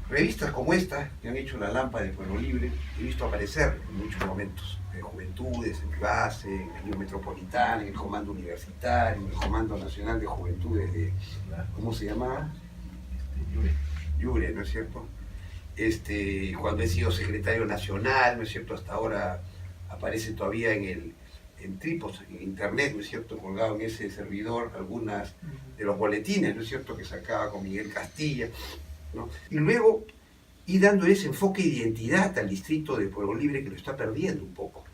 revistas como esta, que han hecho la Lámpara de Pueblo Libre, he visto aparecer en muchos momentos, en Juventudes, en mi base, en el Río Metropolitano, en el Comando Universitario, en el Comando Nacional de Juventudes de, ¿cómo se llamaba? Yure, ¿no es cierto? Cuando he sido secretario nacional, ¿no es cierto? Hasta ahora aparece todavía en Tripos, en internet, ¿no es cierto?, colgado en ese servidor algunas de los boletines, ¿no es cierto?, que sacaba con Miguel Castilla, ¿no? Y luego ir dando ese enfoque de identidad al distrito de Pueblo Libre, que lo está perdiendo un poco.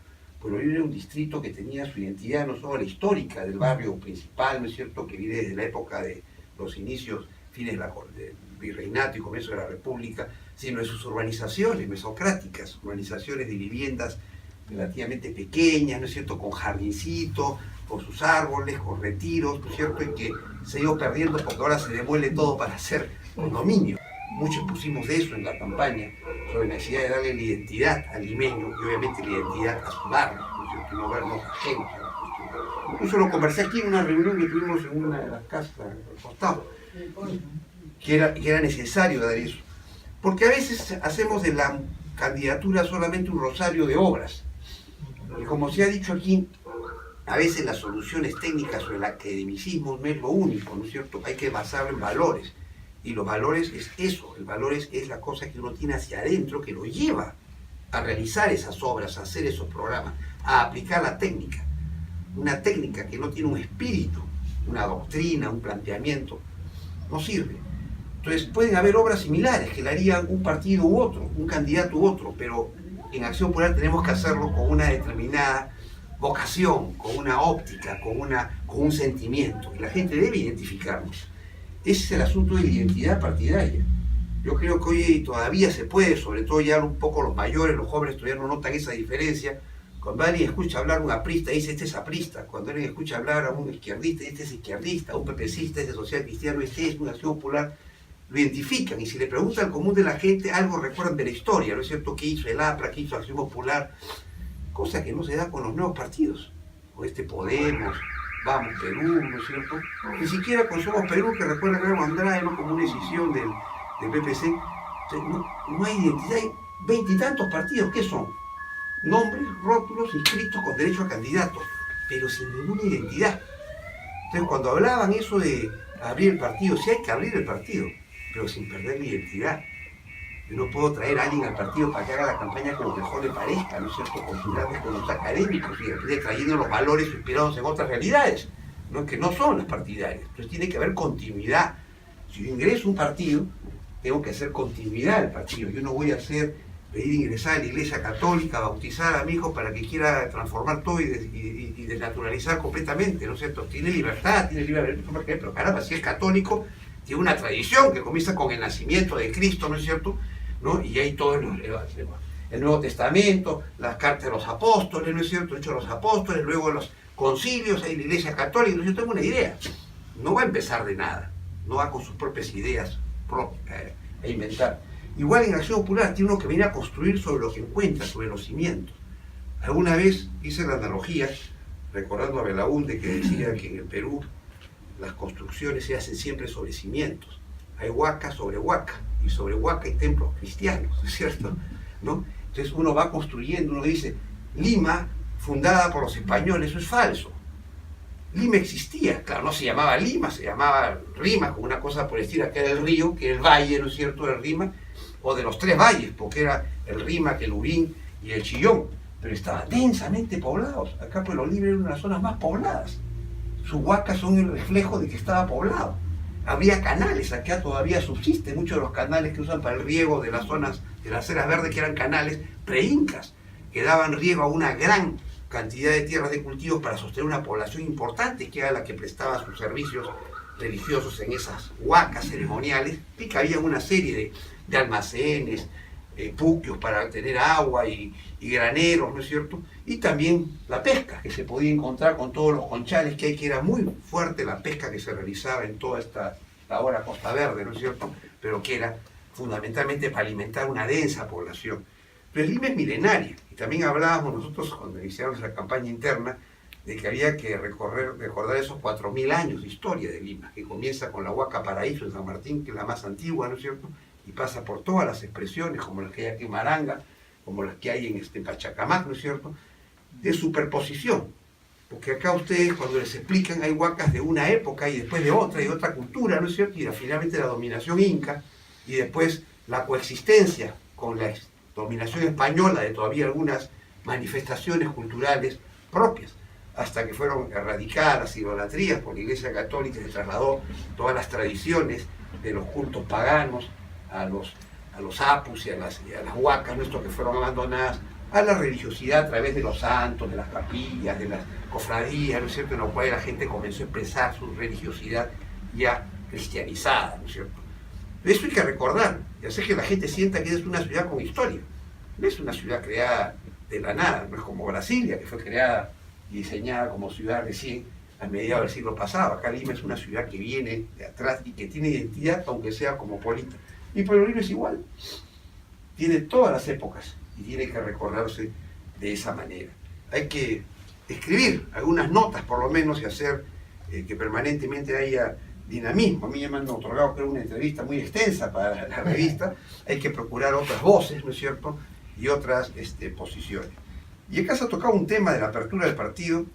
Pueblo Libre era un distrito que tenía su identidad no solo la histórica del barrio principal, ¿no es cierto?, que viene desde la época de los inicios, fines del virreinato y comienzo de la República, sino de sus urbanizaciones mesocráticas, urbanizaciones de viviendas relativamente pequeñas, ¿no es cierto?, con jardincito, con sus árboles, con retiros, ¿no es cierto?, y que se ha ido perdiendo porque ahora se demuele todo para hacer condominio. Muchos pusimos de eso en la campaña, sobre la necesidad de darle la identidad al limeño y obviamente la identidad a su barrio, ¿no es cierto?, y no vernos ajenos a la cuestión. Incluso lo conversé aquí en una reunión que tuvimos en una de las casas al costado, que era necesario dar eso. Porque a veces hacemos de la candidatura solamente un rosario de obras. Y como se ha dicho aquí, a veces las soluciones técnicas o el academicismo no es lo único, ¿no es cierto? Hay que basarlo en valores. Y los valores es eso, el valor es la cosa que uno tiene hacia adentro, que lo lleva a realizar esas obras, a hacer esos programas, a aplicar la técnica. Una técnica que no tiene un espíritu, una doctrina, un planteamiento, no sirve. Entonces pueden haber obras similares que le harían un partido u otro, un candidato u otro, pero en Acción Popular tenemos que hacerlo con una determinada vocación, con una óptica, con un sentimiento, y la gente debe identificarnos. Ese es el asunto de la identidad partidaria. Yo creo que hoy todavía se puede, sobre todo ya un poco los mayores, los jóvenes todavía no notan esa diferencia. Cuando alguien escucha hablar a un aprista, dice este es aprista. Cuando alguien escucha hablar a un izquierdista, este es izquierdista. A un pepecista, este es social cristiano, este es una Acción Popular. Lo identifican, y si le preguntan al común de la gente, algo recuerdan de la historia, ¿no es cierto?, que hizo el APRA, que hizo Acción Popular, cosa que no se da con los nuevos partidos, con Podemos, Vamos Perú, ¿no es cierto?, ni siquiera con Somos Perú, que recuerda a Evo Andrade, ¿no?, como una decisión del PPC. No hay identidad, hay 20 y tantos partidos, ¿qué son? Nombres, rótulos, inscritos con derecho a candidatos, pero sin ninguna identidad. Entonces, cuando hablaban eso de abrir el partido, sí hay que abrir el partido, pero sin perder la identidad. Yo no puedo traer a alguien al partido para que haga la campaña como mejor le parezca, ¿no es cierto?, con sus grandes conocimientos académicos y trayendo los valores inspirados en otras realidades, ¿no?, que no son las partidarias. Entonces tiene que haber continuidad. Si yo ingreso a un partido, tengo que hacer continuidad al partido. Yo no voy a pedir ingresar a la Iglesia Católica, bautizar a mi hijo para que quiera transformar todo y desnaturalizar completamente, ¿no es cierto? Tiene libertad, tiene libre albedrío, pero caramba, si es católico, tiene una tradición que comienza con el nacimiento de Cristo, ¿no es cierto?, ¿no? Y hay todo el Nuevo Testamento, las cartas de los apóstoles, ¿no es cierto?, Hechos de los apóstoles, luego los concilios, hay la Iglesia Católica. Yo tengo una idea, no va a empezar de nada, no va con sus propias ideas a inventar. Igual en Acción Popular tiene uno que venir a construir sobre lo que encuentra, sobre los cimientos. Alguna vez hice la analogía, recordando a Belaúnde, que decía que en el Perú las construcciones se hacen siempre sobre cimientos. Hay huaca sobre huaca, y sobre huaca hay templos cristianos, ¿no es cierto?, ¿no? Entonces uno va construyendo, uno dice, Lima, fundada por los españoles, eso es falso. Lima existía, claro, no se llamaba Lima, se llamaba Rima, como una cosa por decir, acá era el río, que era el valle, ¿no es cierto?, del Rima, o de los tres valles, porque era el Rima, el Urín y el Chillón, pero estaban densamente poblados. Acá Pueblo Libre era una de las zonas más pobladas. Sus huacas son el reflejo de que estaba poblado. Había canales, acá todavía subsisten muchos de los canales que usan para el riego de las zonas de las ceras verdes, que eran canales pre-incas, que daban riego a una gran cantidad de tierras de cultivos para sostener una población importante, que era la que prestaba sus servicios religiosos en esas huacas ceremoniales, y que había una serie de almacenes, puquios para tener agua y graneros, ¿no es cierto? Y también la pesca, que se podía encontrar con todos los conchales que hay, que era muy fuerte la pesca que se realizaba en toda esta ahora Costa Verde, ¿no es cierto?, pero que era fundamentalmente para alimentar una densa población. Pero Lima es milenaria, y también hablábamos nosotros cuando iniciamos la campaña interna de que había que recordar esos 4000 años de historia de Lima, que comienza con la Huaca Paraíso de San Martín, que es la más antigua, ¿no es cierto?, y pasa por todas las expresiones, como las que hay aquí en Maranga, como las que hay en Pachacamac, ¿no es cierto?, de superposición. Porque acá ustedes, cuando les explican, hay huacas de una época y después de otra, y otra cultura, ¿no es cierto?, y finalmente la dominación inca, y después la coexistencia con la dominación española de todavía algunas manifestaciones culturales propias, hasta que fueron erradicadas idolatrías por la Iglesia Católica, se trasladó todas las tradiciones de los cultos paganos a los apus y a las huacas, ¿no?, que fueron abandonadas, a la religiosidad a través de los santos, de las capillas, de las cofradías, ¿no es cierto?, en lo cual la gente comenzó a expresar su religiosidad ya cristianizada, ¿no es cierto? Eso hay que recordar, y hacer que la gente sienta que es una ciudad con historia. No es una ciudad creada de la nada, no es como Brasilia, que fue creada y diseñada como ciudad recién a mediados del siglo pasado. Acá Lima es una ciudad que viene de atrás y que tiene identidad, aunque sea cosmopolita. Y Pueblo Libre es igual, tiene todas las épocas y tiene que recordarse de esa manera. Hay que escribir algunas notas, por lo menos, y hacer que permanentemente haya dinamismo. A mí ya me han otorgado, creo, una entrevista muy extensa para la revista. Hay que procurar otras voces, ¿no es cierto?, y otras posiciones. Y acá se ha tocado un tema de la apertura del partido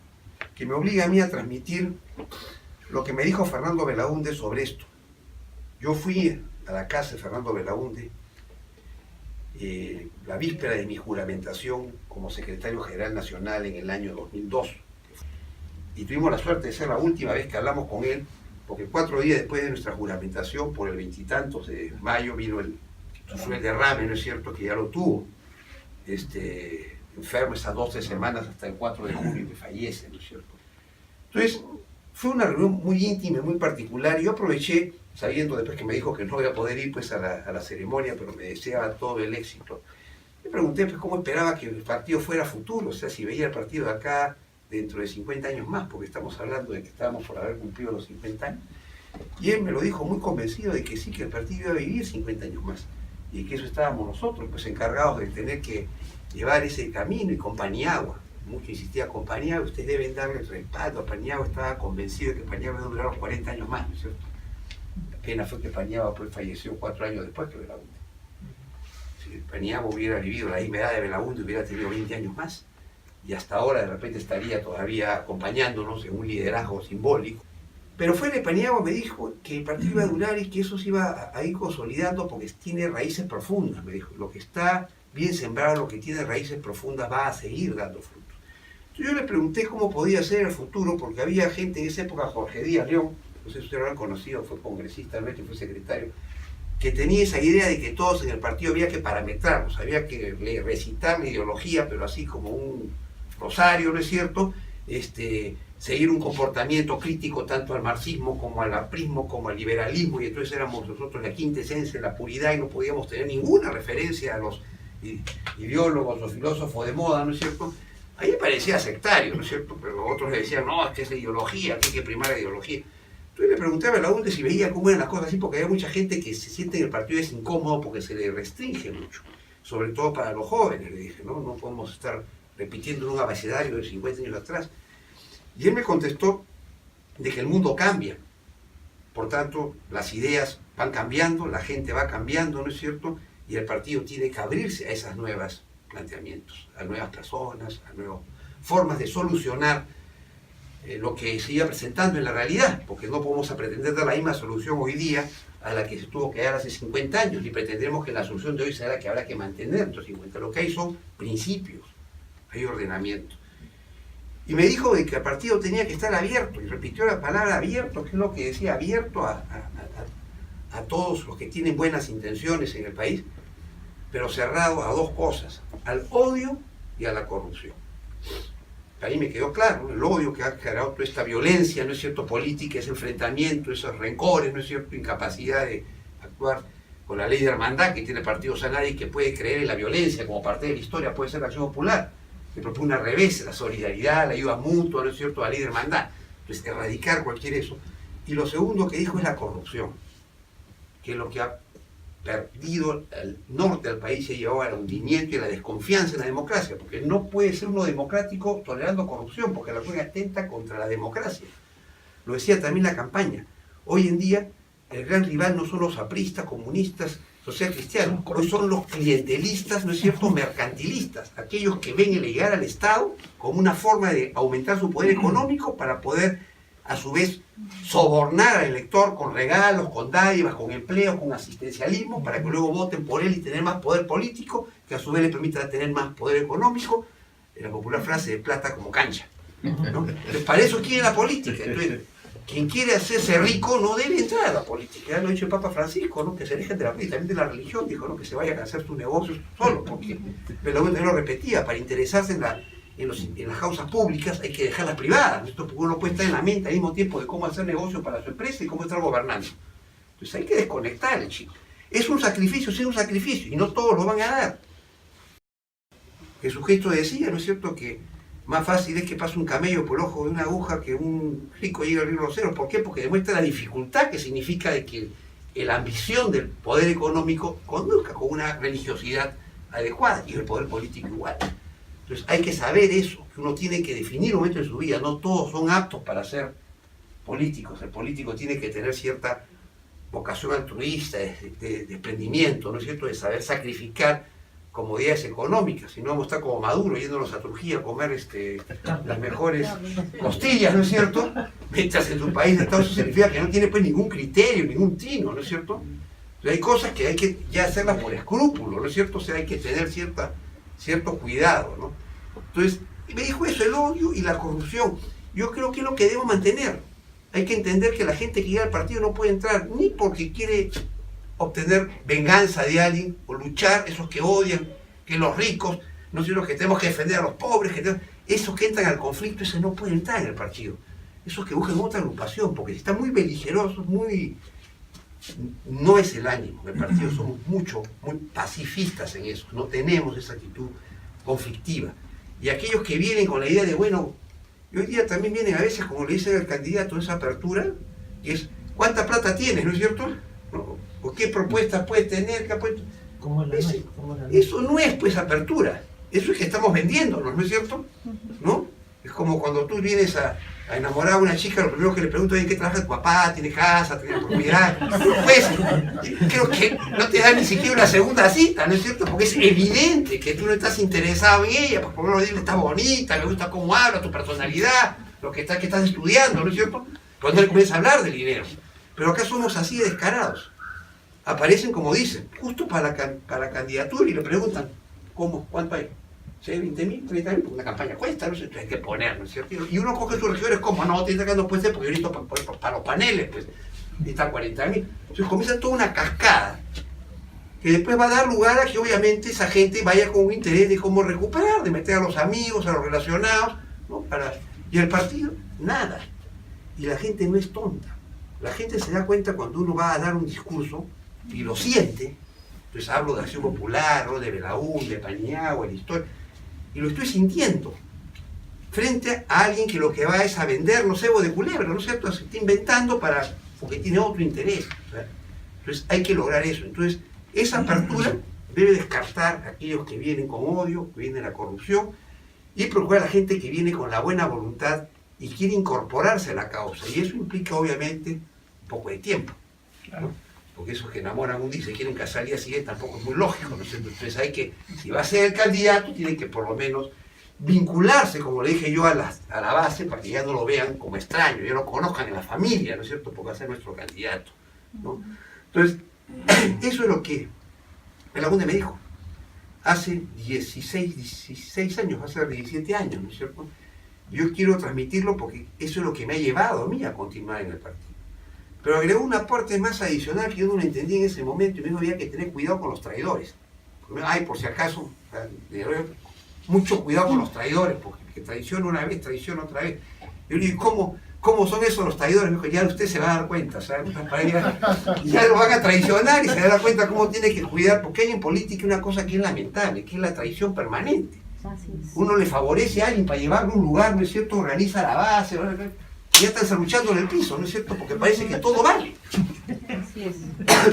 que me obliga a mí a transmitir lo que me dijo Fernando Belaúnde sobre esto. Yo fui a la casa de Fernando Belaúnde la víspera de mi juramentación como secretario general nacional en el año 2002. Y tuvimos la suerte de ser la última vez que hablamos con él, porque 4 días después de nuestra juramentación, por el 20 y tantos de mayo, vino el derrame, ¿no es cierto?, que ya lo tuvo. Enfermo esas 12 semanas hasta el 4 de junio que fallece, ¿no es cierto? Entonces, fue una reunión muy íntima, muy particular, y yo aproveché, sabiendo después que me dijo que no voy a poder ir pues, a la ceremonia, pero me deseaba todo el éxito. Le pregunté pues, cómo esperaba que el partido fuera futuro, o sea, si veía el partido de acá dentro de 50 años más, porque estamos hablando de que estábamos por haber cumplido los 50 años. Y él me lo dijo muy convencido de que sí, que el partido iba a vivir 50 años más, y que eso estábamos nosotros, pues encargados de tener que llevar ese camino, y con Paniagua, mucho insistía con Paniagua, ustedes deben darle el respaldo. Paniagua estaba convencido de que Paniagua iba a durar los 40 años más, ¿no es cierto? La pena fue que Paniagua pues, falleció 4 años después que Belaúnde. Si Paniagua hubiera vivido la misma edad de Belaúnde, hubiera tenido 20 años más, y hasta ahora de repente estaría todavía acompañándonos en un liderazgo simbólico. Pero fue de Paniagua me dijo que el partido iba a durar y que eso se iba a ir consolidando porque tiene raíces profundas, me dijo. Lo que está bien sembrado, lo que tiene raíces profundas va a seguir dando frutos. Entonces yo le pregunté cómo podía ser el futuro, porque había gente en esa época, Jorge Díaz León, no sé si ustedes lo han conocido, fue congresista, ¿no?, fue secretario, que tenía esa idea de que todos en el partido había que parametrarnos, había que recitar la ideología, pero así como un rosario, ¿no es cierto?, seguir un comportamiento crítico tanto al marxismo como al aprismo, como al liberalismo, y entonces éramos nosotros la quinta esencia, la puridad, y no podíamos tener ninguna referencia a los ideólogos, los filósofos de moda, ¿no es cierto? A mí me parecía sectario, ¿no es cierto? Pero otros le decían, no, es que es la ideología, que hay que primar la ideología. Entonces le pregunté a Belaúnde si veía cómo eran las cosas así, porque había mucha gente que se siente en el partido es incómodo porque se le restringe mucho, sobre todo para los jóvenes, le dije, ¿no? No podemos estar repitiendo un abecedario de 50 años atrás. Y él me contestó de que el mundo cambia, por tanto, las ideas van cambiando, la gente va cambiando, ¿no es cierto?, y el partido tiene que abrirse a esos nuevos planteamientos, a nuevas personas, a nuevas formas de solucionar lo que se iba presentando en la realidad, porque no podemos pretender dar la misma solución hoy día a la que se tuvo que dar hace 50 años, ni pretendemos que la solución de hoy sea la que habrá que mantener dentro de 50. Lo que hay son principios, hay ordenamiento. Y me dijo de que el partido tenía que estar abierto, y repitió la palabra abierto, que es lo que decía, abierto a todos los que tienen buenas intenciones en el país, pero cerrado a 2 cosas, al odio y a la corrupción. Ahí me quedó claro, ¿no?, el odio que ha generado toda esta violencia, ¿no es cierto?, política, ese enfrentamiento, esos rencores, ¿no es cierto?, incapacidad de actuar con la ley de hermandad que tiene el Partido Sanadí y que puede creer en la violencia como parte de la historia, puede ser la acción popular. Me propone al revés, la solidaridad, la ayuda mutua, ¿no es cierto?, la ley de hermandad. Entonces, erradicar cualquier eso. Y lo segundo que dijo es la corrupción, que es lo que ha perdido el norte del país, se llevó al hundimiento y a la desconfianza en la democracia, porque no puede ser uno democrático tolerando corrupción, porque la cual atenta contra la democracia. Lo decía también la campaña. Hoy en día, el gran rival no son los apristas, comunistas social cristiano. Hoy son los clientelistas, ¿no es cierto?, mercantilistas, aquellos que ven el llegar al Estado como una forma de aumentar su poder económico para poder, a su vez, sobornar al elector con regalos, con dádivas, con empleo, con asistencialismo, para que luego voten por él y tener más poder político, que a su vez le permita tener más poder económico, en la popular frase de plata como cancha, ¿no? Entonces, para eso quiere la política. Entonces, quien quiere hacerse rico no debe entrar a la política. Ya lo ha dicho el Papa Francisco, ¿no?, que se alejen de la política, también de la religión, dijo, ¿no?, que se vayan a hacer sus negocios solos, porque pero lo repetía, para interesarse en las causas públicas hay que dejarlas privadas, ¿no? Porque uno puede estar en la mente al mismo tiempo de cómo hacer negocio para su empresa y cómo estar gobernando. Entonces hay que desconectar el chico. Es un sacrificio, sí, es un sacrificio, y no todos lo van a dar. Jesucristo decía, ¿no es cierto?, que más fácil es que pase un camello por el ojo de una aguja que un rico llegue al río Rosero. ¿Por qué? Porque demuestra la dificultad que significa de que la ambición del poder económico conduzca con una religiosidad adecuada, y el poder político igual. Entonces hay que saber eso, que uno tiene que definir un momento en su vida. No todos son aptos para ser políticos. El político tiene que tener cierta vocación altruista, de desprendimiento, ¿no es cierto?, de saber sacrificar comodidades económicas, si no vamos a estar como Maduro yéndonos a Turquía a comer las mejores costillas, ¿no es cierto?, mientras en su país de Estados Unidos significa que no tiene pues ningún criterio, ningún tino, ¿no es cierto? Entonces, hay cosas que hay que ya hacerlas por escrúpulo, ¿no es cierto? O sea, hay que tener cierto cuidado, ¿no? Entonces, me dijo eso, el odio y la corrupción. Yo creo que es lo que debo mantener. Hay que entender que la gente que llega al partido no puede entrar ni porque quiere obtener venganza de alguien o luchar, esos que odian, que los ricos, no sé, los que tenemos que defender a los pobres, esos que entran al conflicto, esos no pueden entrar en el partido. Esos que buscan otra agrupación, porque si están muy beligerosos, no es el ánimo del partido, somos muy pacifistas en eso, no tenemos esa actitud conflictiva. Y aquellos que vienen con la idea de, bueno, y hoy día también vienen a veces, como le dicen al candidato, esa apertura, que es, ¿cuánta plata tienes, no es cierto? ¿No? ¿O qué propuestas puedes tener? Eso no es pues apertura, eso es que estamos vendiéndonos, ¿no es cierto? ¿No? Es como cuando tú vienes a enamorar a una chica, lo primero que le pregunto es: ¿en qué trabaja tu papá? ¿Tiene casa? ¿Tiene propiedad? Pues creo que no te da ni siquiera una segunda cita, ¿no es cierto? Porque es evidente que tú no estás interesado en ella, pues por lo menos dile, está bonita, me gusta cómo habla, tu personalidad, lo que estás estudiando, ¿no es cierto? Cuando le comienzas a hablar del dinero. Pero acá somos así de descarados. Aparecen, como dicen, justo para la candidatura y le preguntan, ¿cómo? ¿Cuánto hay? ¿6, 20.000, 30.000? Porque una campaña cuesta, ¿no? Entonces hay que poner, ¿no es cierto? Y uno coge sus regidores, ¿cómo? No, tiene que no puede ser porque yo necesito para los paneles, pues, necesitan 40.000. Entonces comienza toda una cascada que después va a dar lugar a que obviamente esa gente vaya con un interés de cómo recuperar, de meter a los amigos, a los relacionados, ¿no? Y el partido, nada. Y la gente no es tonta. La gente se da cuenta cuando uno va a dar un discurso y lo siente. Entonces hablo de Acción Popular, ¿no?, de Belaún, de Paniagua, de Historia, y lo estoy sintiendo frente a alguien que lo que va es a vender los cebos de culebra, ¿no es cierto? Se está inventando porque tiene otro interés, ¿verdad? Entonces hay que lograr eso. Entonces esa apertura debe descartar a aquellos que vienen con odio, que vienen a la corrupción, y procurar a la gente que viene con la buena voluntad y quiere incorporarse a la causa, y eso implica obviamente un poco de tiempo, ¿no? Porque esos que enamoran un día y se quieren casar al día siguiente tampoco es muy lógico, ¿no es cierto? Entonces hay que, si va a ser el candidato, tiene que por lo menos vincularse, como le dije yo, a la base, para que ya no lo vean como extraño, ya lo conozcan en la familia, ¿no es cierto? Porque va a ser nuestro candidato, ¿no? Entonces, eso es lo que Belaúnde me dijo hace 16 años, hace 17 años, ¿no es cierto? Yo quiero transmitirlo porque eso es lo que me ha llevado a mí a continuar en el partido. Pero agregó una parte más adicional que yo no lo entendí en ese momento, y me dijo: había que tener cuidado con los traidores. Ay, por si acaso, mucho cuidado con los traidores, porque el que traiciona una vez, traiciona otra vez. Yo le digo: ¿cómo son esos los traidores? Me dijo: ya usted se va a dar cuenta, ¿sabes? Ya lo van a traicionar y se va a dar cuenta cómo tiene que cuidar, porque hay en política una cosa que es lamentable, que es la traición permanente. Uno le favorece a alguien para llevarlo a un lugar, ¿no es cierto? Organiza la base, y ya están serruchando en el piso, ¿no es cierto? Porque parece que todo vale. Así es.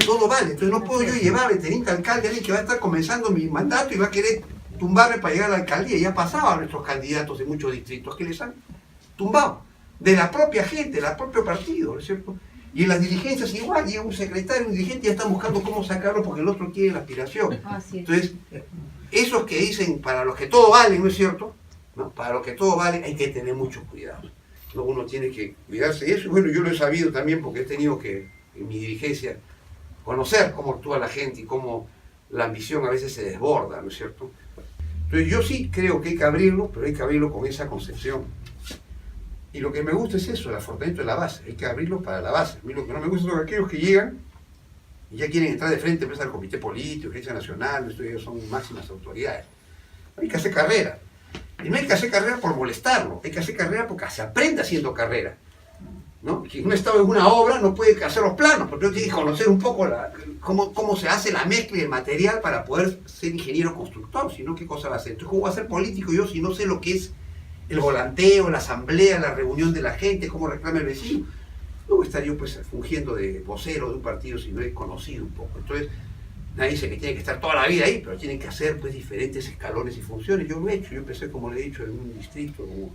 Todo vale. Entonces no puedo yo llevar al teniente alcalde, alguien que va a estar comenzando mi mandato y va a querer tumbarme para llegar a la alcaldía. Ya pasaba a nuestros candidatos de muchos distritos que les han tumbado. De la propia gente, del propio partido, ¿no es cierto? Y en las dirigencias igual, llega un secretario, un dirigente, ya están buscando cómo sacarlo porque el otro quiere la aspiración. Así es. Entonces, esos que dicen para los que todo vale, ¿no es cierto? ¿No? Para los que todo vale hay que tener mucho cuidado. ¿No? Uno tiene que cuidarse de eso. Y bueno, yo lo he sabido también porque he tenido que, en mi dirigencia, conocer cómo actúa la gente y cómo la ambición a veces se desborda, ¿no es cierto? Entonces yo sí creo que hay que abrirlo, pero hay que abrirlo con esa concepción. Y lo que me gusta es eso, el fortalecimiento de la base. Hay que abrirlo para la base. A mí lo que no me gusta son aquellos que llegan y ya quieren entrar de frente a al comité político, agencia nacional, esto ellos son máximas autoridades. Hay que hacer carrera. Y no hay que hacer carrera por molestarlo, hay que hacer carrera porque se aprende haciendo carrera. ¿No? Si uno está en una obra no puede hacer los planos, porque uno tiene que conocer un poco cómo se hace la mezcla de material para poder ser ingeniero constructor, si no, ¿qué cosa va a hacer? Entonces, ¿cómo voy a ser político yo si no sé lo que es el volanteo, la asamblea, la reunión de la gente, cómo reclama el vecino? No voy a estar yo pues fungiendo de vocero de un partido si no he conocido un poco. Entonces, nadie dice que tiene que estar toda la vida ahí, pero tienen que hacer pues diferentes escalones y funciones. Yo lo he hecho, yo empecé, como le he dicho, en un distrito como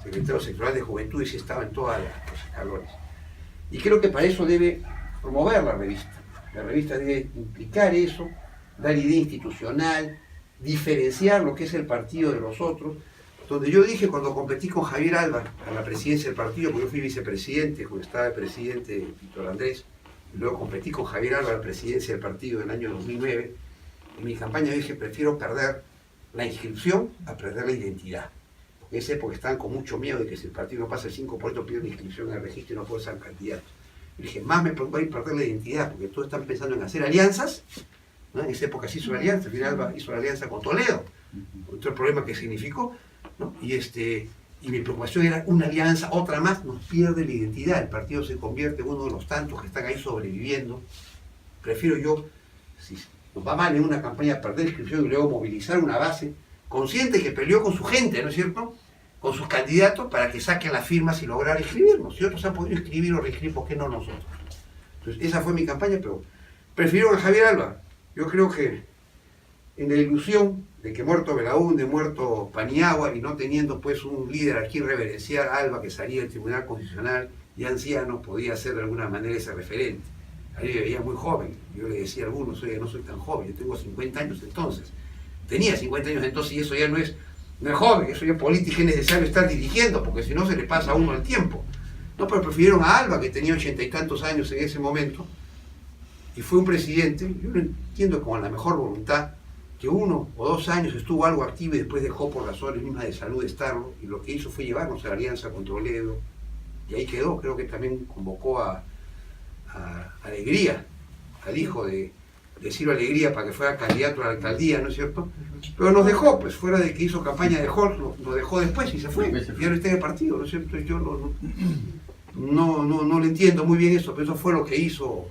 secretario sectorial de juventud y sí estaba en todos los escalones. Y creo que para eso debe promover la revista. La revista debe implicar eso, dar idea institucional, diferenciar lo que es el partido de los otros. Donde yo dije cuando competí con Javier Alba a la presidencia del partido, porque yo fui vicepresidente, cuando estaba el presidente Víctor Andrés, y luego competí con Javier Alba a la presidencia del partido en el año 2009, en mi campaña dije, prefiero perder la inscripción a perder la identidad. En esa época estaban con mucho miedo de que si el partido no pasa el 5%, piden la inscripción en el registro y no puedo ser candidato. Y dije, más me preocupa perder la identidad, porque todos están pensando en hacer alianzas, ¿no? En esa época se hizo la alianza, al final Alba hizo la alianza con Toledo, con todo el problema que significó, ¿no? Y mi preocupación era una alianza, otra más, nos pierde la identidad, el partido se convierte en uno de los tantos que están ahí sobreviviendo. Prefiero yo, si nos va mal en una campaña, perder inscripción y luego movilizar una base consciente que peleó con su gente, ¿no es cierto?, con sus candidatos para que saquen las firmas y lograr inscribirnos. Si otros han podido inscribir o reescribir, ¿por qué no nosotros? Entonces, esa fue mi campaña, pero prefirieron a Javier Alba. Yo creo que en la ilusión de que muerto Belaúnde, muerto Paniagua, y no teniendo pues un líder aquí reverenciar a Alba que salía del Tribunal Constitucional y anciano, podía ser de alguna manera ese referente. A mí me veía muy joven, yo le decía a algunos, oye, no soy tan joven, yo tengo 50 años entonces. Tenía 50 años entonces y eso ya no es joven, eso ya política es necesario estar dirigiendo, porque si no se le pasa a uno el tiempo. No, pero prefirieron a Alba, que tenía 80 y tantos años en ese momento, y fue un presidente, yo lo entiendo con la mejor voluntad, que 1 o 2 años estuvo algo activo y después dejó por razones mismas de salud de estarlo, y lo que hizo fue llevarnos a la alianza con Toledo, y ahí quedó. Creo que también convocó a Alegría, al hijo de Ciro Alegría, para que fuera candidato a la alcaldía, ¿no es cierto? Pero nos dejó, pues fuera de que hizo campaña de Jorge, nos dejó después y se fue, y ahora está en el partido, ¿no es cierto? Yo no le entiendo muy bien eso, pero eso fue lo que hizo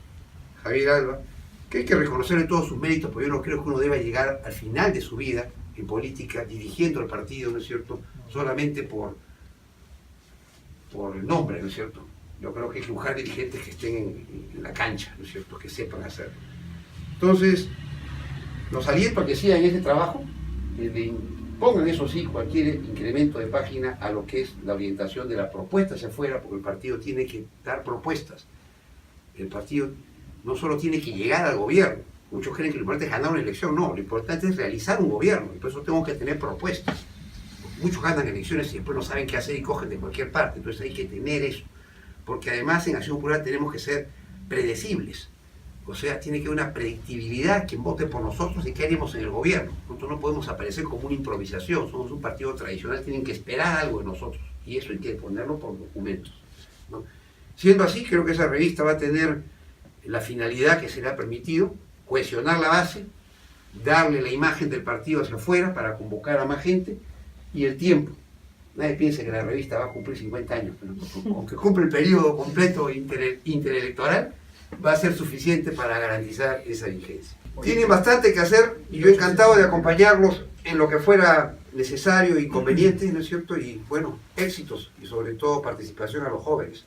Javier Alba, que hay que reconocerle todos sus méritos, porque yo no creo que uno deba llegar al final de su vida en política dirigiendo el partido, ¿no es cierto?, solamente por el nombre, ¿no es cierto? Yo creo que hay que buscar dirigentes que estén en la cancha, ¿no es cierto?, que sepan hacerlo. Entonces, los aliento a que sigan ese trabajo, pongan eso sí, cualquier incremento de página a lo que es la orientación de la propuesta hacia afuera, porque el partido tiene que dar propuestas. El partido no solo tiene que llegar al gobierno, muchos creen que lo importante es ganar una elección, no, lo importante es realizar un gobierno, y por eso tengo que tener propuestas. Muchos ganan elecciones y después no saben qué hacer y cogen de cualquier parte, entonces hay que tener eso, porque además en Acción Popular tenemos que ser predecibles. O sea, tiene que haber una predictibilidad, quien vote por nosotros y qué haremos en el gobierno. Nosotros no podemos aparecer como una improvisación, somos un partido tradicional, tienen que esperar algo de nosotros, y eso hay que ponerlo por documentos, ¿no? Siendo así, creo que esa revista va a tener la finalidad que se le ha permitido, cohesionar la base, darle la imagen del partido hacia afuera para convocar a más gente, y el tiempo. Nadie piensa que la revista va a cumplir 50 años, pero aunque cumple el periodo completo interelectoral, va a ser suficiente para garantizar esa vigencia. Tienen bastante que hacer y yo encantado de acompañarlos en lo que fuera necesario y conveniente, ¿no es cierto? Y bueno, éxitos y sobre todo participación a los jóvenes.